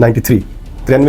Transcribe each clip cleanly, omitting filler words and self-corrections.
93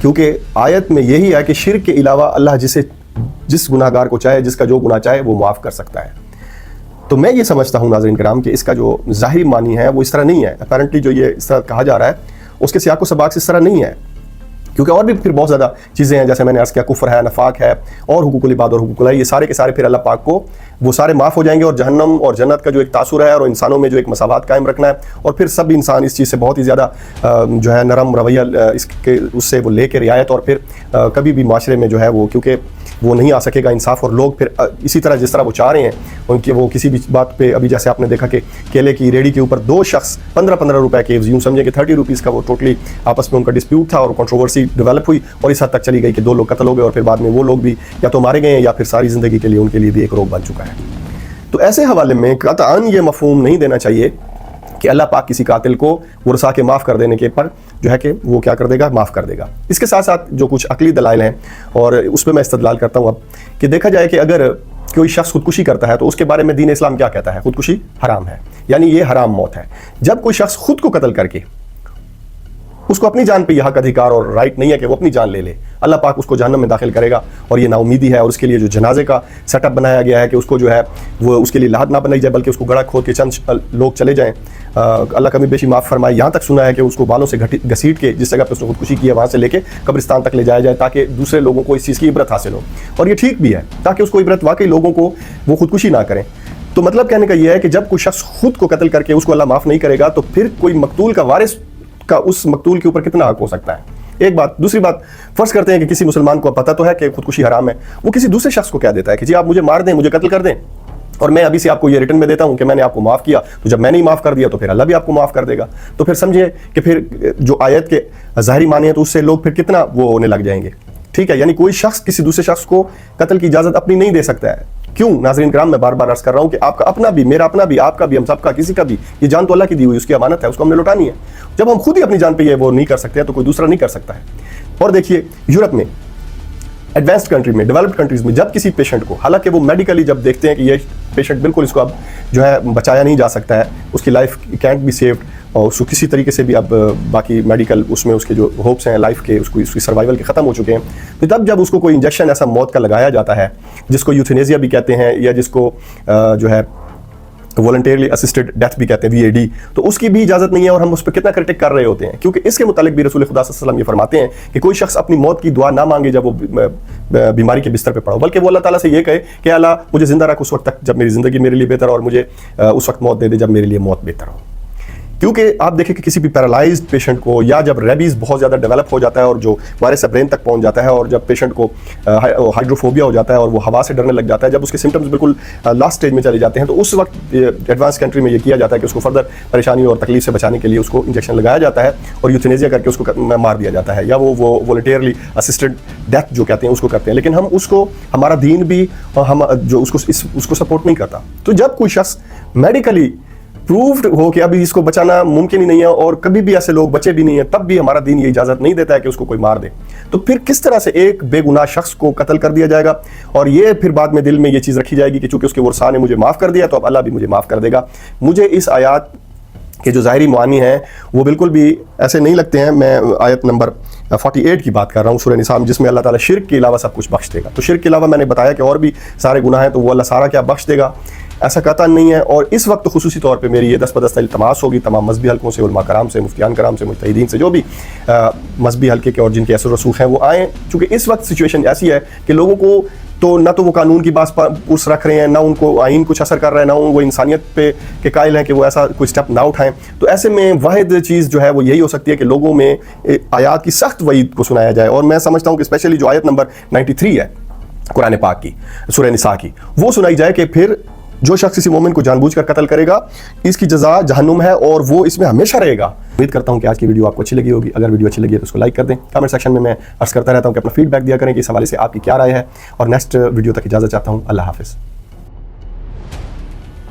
کیونکہ آیت میں یہی ہے کہ شرک کے علاوہ اللہ جس گناہگار کو چاہے، جس کا جو گناہ چاہے وہ معاف کر سکتا ہے. تو میں یہ سمجھتا ہوں ناظرین کرام کہ اس کا جو ظاہری معنی ہے وہ اس طرح نہیں ہے. اپیرنٹلی جو یہ اس طرح کہا جا رہا ہے اس کے سیاق و سباق سے اس طرح نہیں ہے، کیونکہ اور بھی پھر بہت زیادہ چیزیں ہیں، جیسے میں نے عرض کیا کفر ہے، نفاق ہے، اور حقوق العباد اور حقوق اللہ، یہ سارے کے سارے پھر اللہ پاک کو وہ سارے معاف ہو جائیں گے، اور جہنم اور جنت کا جو ایک تاثر ہے اور انسانوں میں جو ایک مساوات قائم رکھنا ہے، اور پھر سب انسان اس چیز سے بہت ہی زیادہ جو ہے نرم رویہ اس سے وہ لے کے رعایت، اور پھر کبھی بھی معاشرے میں جو ہے وہ کیونکہ وہ نہیں آ سکے گا انصاف، اور لوگ پھر اسی طرح جس طرح وہ چاہ رہے ہیں ان کی وہ کسی بھی بات پہ، ابھی جیسے آپ نے دیکھا کہ کیلے کی ریڑھی کے اوپر 2 شخص 15 روپے کے، یوں سمجھیں کہ 30 روپیز کا وہ ٹوٹلی آپس میں ان کا ڈسپیوٹ تھا، اور کنٹروورسی ڈیولپ ہوئی اور اس حد تک چلی گئی کہ 2 لوگ قتل ہو گئے، اور پھر بعد میں وہ لوگ بھی یا تو مارے گئے ہیں یا پھر ساری زندگی کے لیے ان کے لیے بھی ایک روگ بن چکا ہے. تو ایسے حوالے میں قطعاً یہ مفہوم نہیں دینا چاہیے کہ اللہ پاک کسی قاتل کو ورثاء کے معاف کر دینے کے پر جو ہے کہ وہ کیا کر دے گا، معاف کر دے گا. اس کے ساتھ ساتھ جو کچھ عقلی دلائل ہیں اور اس پہ میں استدلال کرتا ہوں اب، کہ دیکھا جائے کہ اگر کوئی شخص خودکشی کرتا ہے تو اس کے بارے میں دین اسلام کیا کہتا ہے؟ خودکشی حرام ہے، یعنی یہ حرام موت ہے. جب کوئی شخص خود کو قتل کر کے، اس کو اپنی جان پہ یہ حق ادھیکار اور رائٹ نہیں ہے کہ وہ اپنی جان لے لے، اللہ پاک اس کو جہنم میں داخل کرے گا، اور یہ نا امیدی ہے. اور اس کے لیے جو جنازے کا سیٹ اپ بنایا گیا ہے کہ اس کو جو ہے وہ اس کے لیے لاحد نہ بنائی جائے بلکہ اس کو گڑھا کھود کے چند لوگ چلے جائیں، اللہ کمی بیشی معاف فرمائے. یہاں تک سنا ہے کہ اس کو بالوں سے گھسیٹ کے جس جگہ پہ اس نے خودکشی کی ہے وہاں سے لے کے قبرستان تک لے جایا جائے تاکہ دوسرے لوگوں کو اس چیز کی عبرت حاصل ہو. اور یہ ٹھیک بھی ہے تاکہ اس کو عبرت واقعی لوگوں کو وہ خودکشی نہ کریں. تو مطلب کہنے کا یہ ہے کہ جب کوئی شخص خود کو قتل کر کے اس کو اللہ معاف نہیں کرے گا تو پھر کوئی مقتول کا وارث کا اس مقتول کے اوپر کتنا حق ہو سکتا ہے؟ ایک بات. دوسری بات، فرض کرتے ہیں کہ کسی مسلمان کو پتہ تو ہے کہ خودکشی حرام ہے، وہ کسی دوسرے شخص کو کہہ دیتا ہے کہ جی آپ مجھے مار دیں، مجھے قتل کر دیں، اور میں ابھی سے آپ کو یہ ریٹن میں دیتا ہوں کہ میں نے آپ کو معاف کیا. تو جب میں نے معاف کر دیا تو پھر اللہ بھی آپ کو معاف کر دے گا. تو پھر سمجھے کہ پھر جو آیت کے ظاہری معنی ہے تو اس سے لوگ پھر کتنا وہ ہونے لگ جائیں گے. ٹھیک ہے، یعنی کوئی شخص کسی دوسرے شخص کو قتل کی اجازت اپنی نہیں دے سکتا ہے. کیوں؟ ناظرین کرام میں بار بار عرض کر رہا ہوں کہ آپ کا اپنا بھی، میرا اپنا بھی، آپ کا بھی، ہم سب کا، کسی کا بھی، یہ جان تو اللہ کی دی ہوئی، اس کی امانت ہے، اس کو ہم نے لوٹانی ہے. جب ہم خود ہی اپنی جان پہ یہ وہ نہیں کر سکتے تو کوئی دوسرا نہیں کر سکتا ہے. اور دیکھیے یورپ میں، ایڈوانسڈ کنٹری میں، ڈیولپڈ کنٹریز میں جب کسی پیشنٹ کو، حالانکہ وہ میڈیکلی جب دیکھتے ہیں کہ یہ پیشنٹ بالکل اس کو اب جو ہے بچایا نہیں جا سکتا ہے، اس کی لائف کینٹ بی سیوڈ، اور اس کو کسی طریقے سے بھی اب باقی میڈیکل اس میں اس کے جو ہوپس ہیں لائف کے، اس کی سروائیول کے ختم ہو چکے ہیں، تو تب جب اس کو کوئی انجیکشن ایسا موت کا لگایا جاتا ہے جس کو یوتھینیزیا بھی کہتے ہیں یا جس کو جو ہے والنٹیرلی اسسٹڈ ڈیتھ بھی کہتے ہیں، VAD، تو اس کی بھی اجازت نہیں ہے، اور ہم اس پہ کتنا کرٹک کر رہے ہوتے ہیں. کیونکہ اس کے متعلق بھی رسول خدا صلی اللہ علیہ وسلم یہ فرماتے ہیں کہ کوئی شخص اپنی موت کی دعا نہ مانگے جب وہ بیماری کے بستر پہ پڑا ہو، بلکہ وہ اللہ تعالیٰ سے یہ کہے کہ اللہ مجھے زندہ رکھ اس وقت تک جب میری زندگی میرے لیے بہتر ہو، اور مجھے اس وقت موت دے دے جب میرے لیے موت بہتر ہو. کیونکہ آپ دیکھیں کہ کسی بھی پیرالائزڈ پیشنٹ کو، یا جب ریبیز بہت زیادہ ڈیولپ ہو جاتا ہے اور جو وائرس برین تک پہنچ جاتا ہے، اور جب پیشنٹ کو ہائیڈروفوبیا ہو جاتا ہے اور وہ ہوا سے ڈرنے لگ جاتا ہے، جب اس کے سمٹمز بالکل لاسٹ سٹیج میں چلے جاتے ہیں، تو اس وقت ایڈوانس کنٹری میں یہ کیا جاتا ہے کہ اس کو فردر پریشانی اور تکلیف سے بچانے کے لیے اس کو انجیکشن لگایا جاتا ہے اور یوتھینیزیا کر کے اس کو مار دیا جاتا ہے، یا وہ والنٹیرلی اسسٹڈ ڈیتھ جو کہتے ہیں اس کو کرتے ہیں. لیکن ہم اس کو، ہمارا دین بھی ہم جو اس کو سپورٹ نہیں کرتا. تو جب کوئی شخص میڈیکلی پروفڈ ہو کہ ابھی اس کو بچانا ممکن ہی نہیں ہے اور کبھی بھی ایسے لوگ بچے بھی نہیں ہیں، تب بھی ہمارا دین یہ اجازت نہیں دیتا ہے کہ اس کو کوئی مار دے. تو پھر کس طرح سے ایک بے گناہ شخص کو قتل کر دیا جائے گا، اور یہ پھر بعد میں دل میں یہ چیز رکھی جائے گی کہ چونکہ اس کے ورثاء نے مجھے معاف کر دیا تو اب اللہ بھی مجھے معاف کر دے گا. مجھے اس آیات کے جو ظاہری معانی ہیں وہ بالکل بھی ایسے نہیں لگتے ہیں. میں آیت نمبر 48 کی بات کر رہا ہوں سورہ نساء، جس میں اللہ تعالیٰ شرک کے علاوہ سب کچھ بخش دے گا. تو شرک کے علاوہ میں نے بتایا کہ اور بھی سارے گناہ ہیں، تو وہ اللہ سارا کیا بخش دے گا، ایسا قطعا نہیں ہے. اور اس وقت خصوصی طور پہ میری یہ دست بدست التماس ہوگی تمام مذہبی حلقوں سے، علماء کرام سے، مفتیان کرام سے، مجتہدین سے، جو بھی مذہبی حلقے کے اور جن کے اثر و رسوخ ہیں وہ آئیں. چونکہ اس وقت سچویشن ایسی ہے کہ لوگوں کو تو نہ تو وہ قانون کی باس پرس رکھ رہے ہیں، نہ ان کو آئین کچھ اثر کر رہا ہے، نہ وہ انسانیت پہ کے قائل ہیں کہ وہ ایسا کوئی سٹیپ نہ اٹھائیں. تو ایسے میں واحد چیز جو ہے وہ یہی ہو سکتی ہے کہ لوگوں میں آیات کی سخت وعید کو سنایا جائے. اور میں سمجھتا ہوں کہ اسپیشلی جو آیت نمبر 93 ہے قرآن پاک کی، سورہ نساء کی، وہ سنائی جائے کہ پھر جو شخص کسی مومن کو جان بوجھ کر قتل کرے گا اس کی جزا جہنم ہے اور وہ اس میں ہمیشہ رہے گا. امید کرتا ہوں کہ آج کی ویڈیو آپ کو اچھی لگی ہوگی. اگر ویڈیو اچھی لگی ہے تو اس کو لائک کر دیں. کمنٹ سیکشن میں عرض کرتا رہتا ہوں کہ اپنا فیڈ بیک دیا کریں کہ اس حوالے سے آپ کی کیا رائے ہے. اور نیکسٹ ویڈیو تک اجازت چاہتا ہوں. اللہ حافظ.